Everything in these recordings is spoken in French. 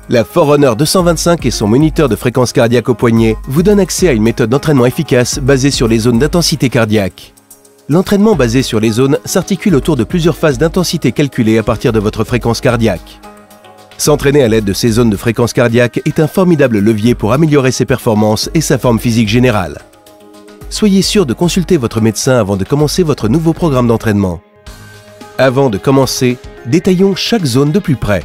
La Forerunner 225 et son moniteur de fréquence cardiaque au poignet vous donnent accès à une méthode d'entraînement efficace basée sur les zones d'intensité cardiaque. L'entraînement basé sur les zones s'articule autour de plusieurs phases d'intensité calculées à partir de votre fréquence cardiaque. S'entraîner à l'aide de ces zones de fréquence cardiaque est un formidable levier pour améliorer ses performances et sa forme physique générale. Soyez sûr de consulter votre médecin avant de commencer votre nouveau programme d'entraînement. Avant de commencer, détaillons chaque zone de plus près.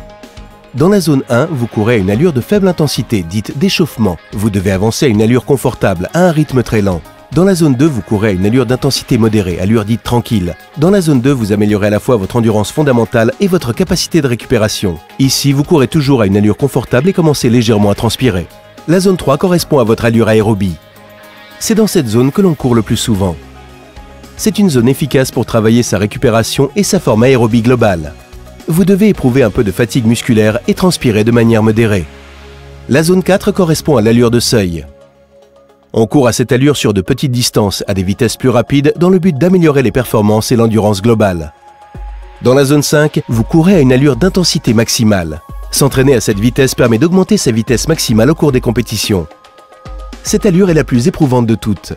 Dans la zone 1, vous courez à une allure de faible intensité, dite d'échauffement. Vous devez avancer à une allure confortable, à un rythme très lent. Dans la zone 2, vous courez à une allure d'intensité modérée, allure dite tranquille. Dans la zone 2, vous améliorez à la fois votre endurance fondamentale et votre capacité de récupération. Ici, vous courez toujours à une allure confortable et commencez légèrement à transpirer. La zone 3 correspond à votre allure aérobie. C'est dans cette zone que l'on court le plus souvent. C'est une zone efficace pour travailler sa récupération et sa forme aérobie globale. Vous devez éprouver un peu de fatigue musculaire et transpirer de manière modérée. La zone 4 correspond à l'allure de seuil. On court à cette allure sur de petites distances, à des vitesses plus rapides, dans le but d'améliorer les performances et l'endurance globale. Dans la zone 5, vous courez à une allure d'intensité maximale. S'entraîner à cette vitesse permet d'augmenter sa vitesse maximale au cours des compétitions. Cette allure est la plus éprouvante de toutes.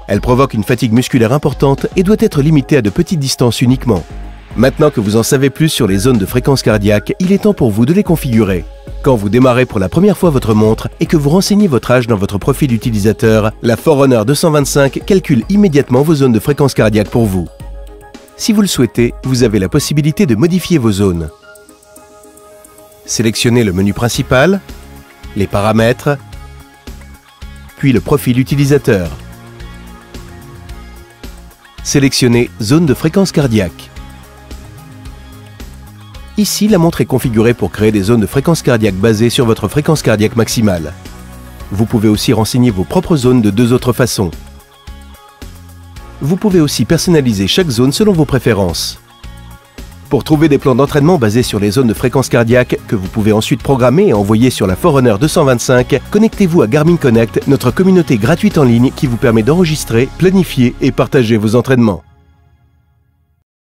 Elle provoque une fatigue musculaire importante et doit être limitée à de petites distances uniquement. Maintenant que vous en savez plus sur les zones de fréquence cardiaque, il est temps pour vous de les configurer. Quand vous démarrez pour la première fois votre montre et que vous renseignez votre âge dans votre profil utilisateur, la Forerunner 225 calcule immédiatement vos zones de fréquence cardiaque pour vous. Si vous le souhaitez, vous avez la possibilité de modifier vos zones. Sélectionnez le menu principal, les paramètres, puis le profil utilisateur. Sélectionnez Zone de fréquence cardiaque. Ici, la montre est configurée pour créer des zones de fréquence cardiaque basées sur votre fréquence cardiaque maximale. Vous pouvez aussi renseigner vos propres zones de deux autres façons. Vous pouvez aussi personnaliser chaque zone selon vos préférences. Pour trouver des plans d'entraînement basés sur les zones de fréquence cardiaque que vous pouvez ensuite programmer et envoyer sur la Forerunner 225, connectez-vous à Garmin Connect, notre communauté gratuite en ligne qui vous permet d'enregistrer, planifier et partager vos entraînements.